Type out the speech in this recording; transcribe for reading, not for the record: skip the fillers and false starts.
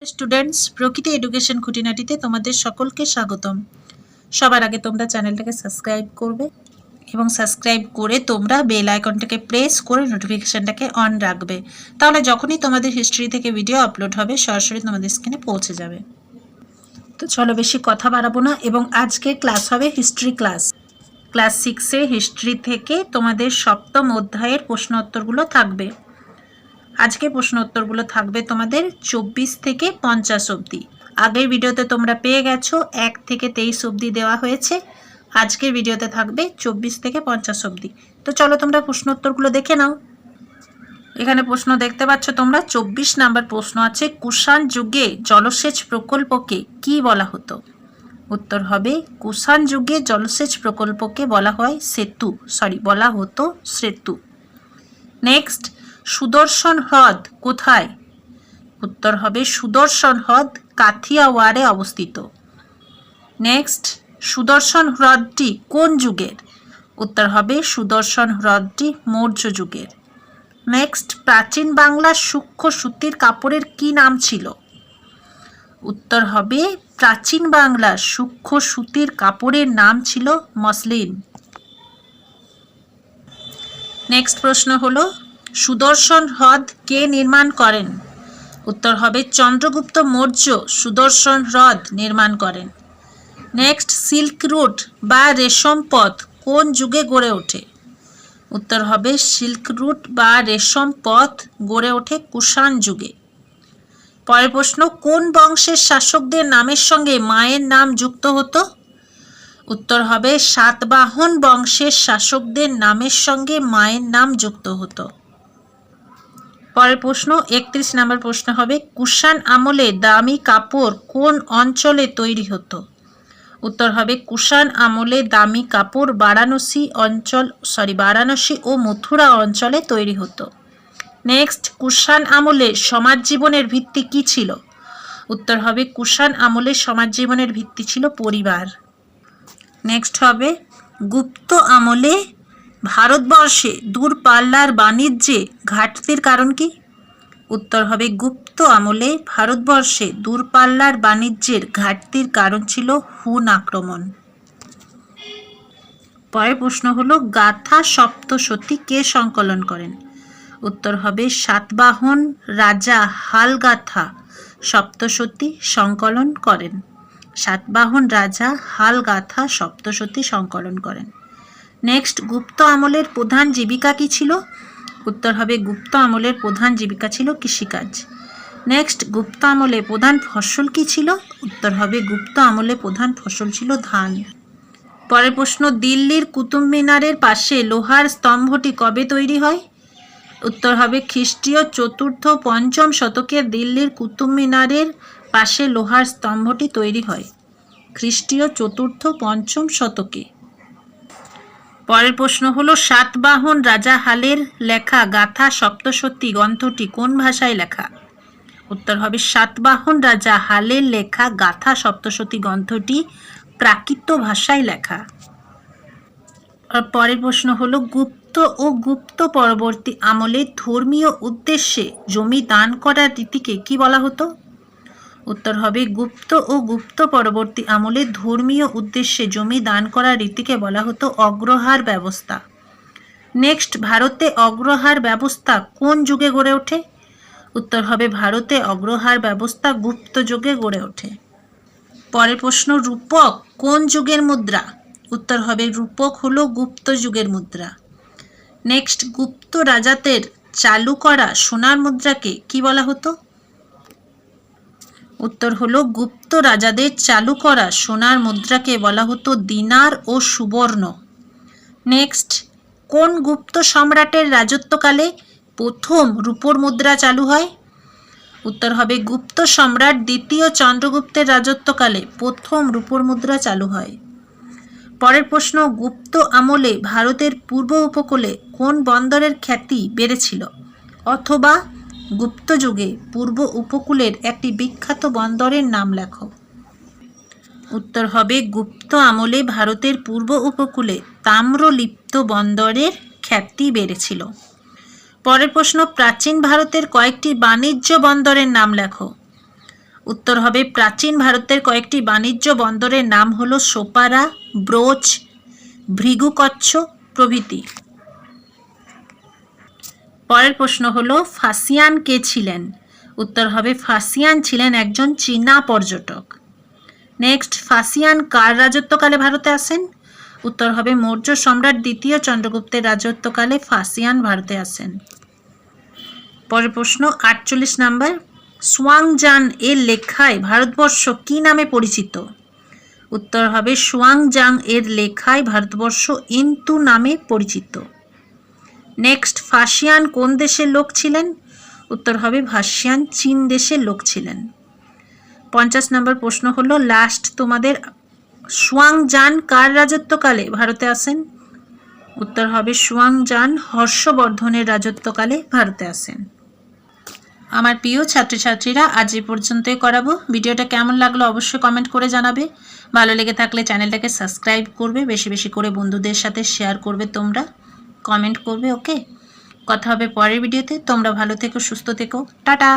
Students, প্রকৃতি education খুঁটিনাটিতে তোমাদের সকলকে স্বাগতম। সবার আগে তোমরা চ্যানেলটাকে সাবস্ক্রাইব করবে এবং সাবস্ক্রাইব করে তোমরা বেল আইকনটাকে প্রেস করে নোটিফিকেশনটাকে অন রাখবে। তাহলে যখনই তোমাদের হিস্ট্রি থেকে ভিডিও আপলোড হবে সরাসরি তোমাদের স্ক্রিনে পৌঁছে যাবে। তো চলো বেশি কথা বাড়াবো না, এবং আজকে ক্লাস হবে হিস্ট্রি ক্লাস 6-এ হিস্ট্রি থেকে তোমাদের সপ্তম অধ্যায়ের প্রশ্ন উত্তরগুলো থাকবে। আজকে প্রশ্ন উত্তরগুলো থাকবে তোমাদের 24 থেকে 50 অবধি। আগের ভিডিওতে তোমরা পেয়ে গেছো 1 থেকে 23 অবধি দেওয়া হয়েছে। আজকের ভিডিওতে থাকবে 24 থেকে 50 অবধি। তো চলো তোমরা প্রশ্ন উত্তরগুলো দেখে নাও। এখানে প্রশ্ন দেখতে পাচ্ছ তোমরা। 24 নাম্বার প্রশ্ন আছে, কুষাণ যুগে জলসেচ প্রকল্পকে কি বলা হতো? উত্তর হবে কুষাণ যুগে জলসেচ প্রকল্পকে বলা হতো সেতু। নেক্সট, সুদর্শন হ্রদ কোথায়? উত্তর হবে সুদর্শন হ্রদ কাথিয়াওয়াড়ে অবস্থিত। নেক্সট, সুদর্শন হ্রদটি কোন যুগের? উত্তর হবে সুদর্শন হ্রদটি মৌর্য যুগের। নেক্সট, প্রাচীন বাংলার সূক্ষ্ম সুতির কাপড়ের কি নাম ছিল? উত্তর হবে প্রাচীন বাংলার সূক্ষ্ম সুতির কাপড়ের নাম ছিল মসলিন। নেক্সট প্রশ্ন হলো, সুদর্শন হ্রদ কে নির্মাণ করেন? উত্তর হবে চন্দ্রগুপ্ত মৌর্য সুদর্শন হ্রদ নির্মাণ করেন। নেক্সট, সিল্ক রুট বা রেশম পথ কোন যুগে গড়ে ওঠে? উত্তর হবে সিল্ক রুট বা রেশম পথ গড়ে ওঠে কুষাণ যুগে। পরের প্রশ্ন, কোন বংশের শাসকদের নামের সঙ্গে মায়ের নাম যুক্ত হতো? উত্তর হবে সাতবাহন বংশের শাসকদের নামের সঙ্গে মায়ের নাম যুক্ত হতো। পরের প্রশ্ন 31 নম্বর প্রশ্ন হবে, কুষাণ আমলে দামি কাপড় কোন অঞ্চলে তৈরি হতো? উত্তর হবে কুষাণ আমলে দামি কাপড় বারাণসী ও মথুরা অঞ্চলে তৈরি হতো। নেক্সট, কুষাণ আমলে সমাজ জীবনের ভিত্তি কি ছিল? উত্তর হবে কুষাণ আমলে সমাজ জীবনের ভিত্তি ছিল পরিবার। নেক্সট হবে, গুপ্ত আমলে ভারতবর্ষে দূরপাল্লার বাণিজ্যে ঘাটতির কারণ কি? উত্তর হবে গুপ্ত আমলে ভারতবর্ষে দূরপাল্লার বাণিজ্যের ঘাটতির কারণ ছিল হুন আক্রমণ। পরের প্রশ্ন হলো, গাথা সপ্তশতী কে সংকলন করেন? উত্তর হবে সাতবাহন রাজা হালগাথা সপ্তশতী সংকলন করেন। সাতবাহন রাজা হালগাথা সপ্তশতী সংকলন করেন। নেক্সট, গুপ্ত আমলের প্রধান জীবিকা কি ছিল? উত্তর হবে গুপ্ত আমলের প্রধান জীবিকা ছিল কৃষিকাজ। নেক্সট, গুপ্ত আমলে প্রধান ফসল কি ছিল? উত্তর হবে গুপ্ত আমলে প্রধান ফসল ছিল ধান। পরের প্রশ্ন, দিল্লির কুতুব মিনারের পাশে লোহার স্তম্ভটি কবে তৈরি হয়? উত্তর হবে খ্রিস্টীয় 4র্থ-5ম শতকে দিল্লির কুতুব মিনারের পাশে লোহার স্তম্ভটি তৈরি হয়। খ্রিস্টীয় 4র্থ-5ম শতকে। পরের প্রশ্ন হলো, সাতবাহন রাজা হালের লেখা গাথা সপ্তশতী গ্রন্থটি কোন ভাষায় লেখা? উত্তর হবে সাতবাহন রাজা হালের লেখা গাথা সপ্তশতী গ্রন্থটি প্রাকৃত ভাষায় লেখা। পরের প্রশ্ন হলো, গুপ্ত ও গুপ্ত পরবর্তী আমলে ধর্মীয় উদ্দেশ্যে জমি দান করার রীতিকে কি বলা হতো? উত্তর হবে গুপ্ত ও গুপ্ত পরবর্তী আমলে ধর্মীয় উদ্দেশ্যে জমি দান করার রীতিকে বলা হতো অগ্রহার ব্যবস্থা। নেক্সট, ভারতে অগ্রহার ব্যবস্থা কোন যুগে গড়ে ওঠে? উত্তর হবে ভারতে অগ্রহার ব্যবস্থা গুপ্ত যুগে গড়ে ওঠে। পরের প্রশ্ন, রূপক কোন যুগের মুদ্রা? উত্তর হবে রূপক হলো গুপ্ত যুগের মুদ্রা। নেক্সট, গুপ্ত রাজাদের চালু করা সোনার মুদ্রাকে কি বলা হতো? উত্তর হলো গুপ্ত রাজাদের চালু করা সোনার মুদ্রাকে বলা হতো দিনার ও সুবর্ণ। নেক্সট, কোন গুপ্ত সম্রাটের রাজত্বকালে প্রথম রূপোর মুদ্রা চালু হয়? উত্তর হবে গুপ্ত সম্রাট দ্বিতীয় চন্দ্রগুপ্তের রাজত্বকালে প্রথম রূপোর মুদ্রা চালু হয়। পরের প্রশ্ন, গুপ্ত আমলে ভারতের পূর্ব উপকূলে কোন বন্দরের খ্যাতি বেড়েছিল? অথবা গুপ্ত যুগে পূর্ব উপকূলের একটি বিখ্যাত বন্দরের নাম লেখো। উত্তর হবে গুপ্ত আমলে ভারতের পূর্ব উপকূলে তাম্রলিপ্ত বন্দরের খ্যাতি বেড়েছিল। পরের প্রশ্ন, প্রাচীন ভারতের কয়েকটি বাণিজ্য বন্দরের নাম লেখো। উত্তর হবে প্রাচীন ভারতের কয়েকটি বাণিজ্য বন্দরের নাম হলো সোপারা, ব্রোচ, ভৃগুকচ্ছ প্রভৃতি। পরের প্রশ্ন হলো ফাসিয়ান কে ছিলেন? উত্তর হবে ফাসিয়ান ছিলেন একজন চীনা পর্যটক। নেক্সট, ফাসিয়ান কার রাজত্বকালে ভারতে আসেন? উত্তর হবে মৌর্য সম্রাট দ্বিতীয় চন্দ্রগুপ্তের রাজত্বকালে ফাসিয়ান ভারতে আসেন। পরের প্রশ্ন 48 নাম্বার, সুয়াংজান এর লেখায় ভারতবর্ষ কি নামে পরিচিত? উত্তর হবে সুয়াংজাং এর লেখায় ভারতবর্ষ ইন্তু নামে পরিচিত। নেক্সট, ফাসিয়ান কোন দেশের লোক ছিলেন? উত্তর হবে ফাসিয়ান চীন দেশের লোক ছিলেন। 50 নম্বর প্রশ্ন হলো লাস্ট তোমাদের, সুয়াংজান কার রাজত্বকালে ভারতে আসেন? উত্তর হবে সুয়াংজান হর্ষবর্ধনের রাজত্বকালে ভারতে আসেন। আমার প্রিয় ছাত্রছাত্রীরা, আজ এ পর্যন্তই করাবো। ভিডিওটা কেমন লাগলো অবশ্যই কমেন্ট করে জানাবে। ভালো লেগে থাকলে চ্যানেলটাকে সাবস্ক্রাইব করবে, বেশি বেশি করে বন্ধুদের সাথে শেয়ার করবে, তোমরা কমেন্ট করবে। ওকে, কথা হবে পরের ভিডিওতে। তোমরা ভালো থেকো, সুস্থ থেকো, টাটা।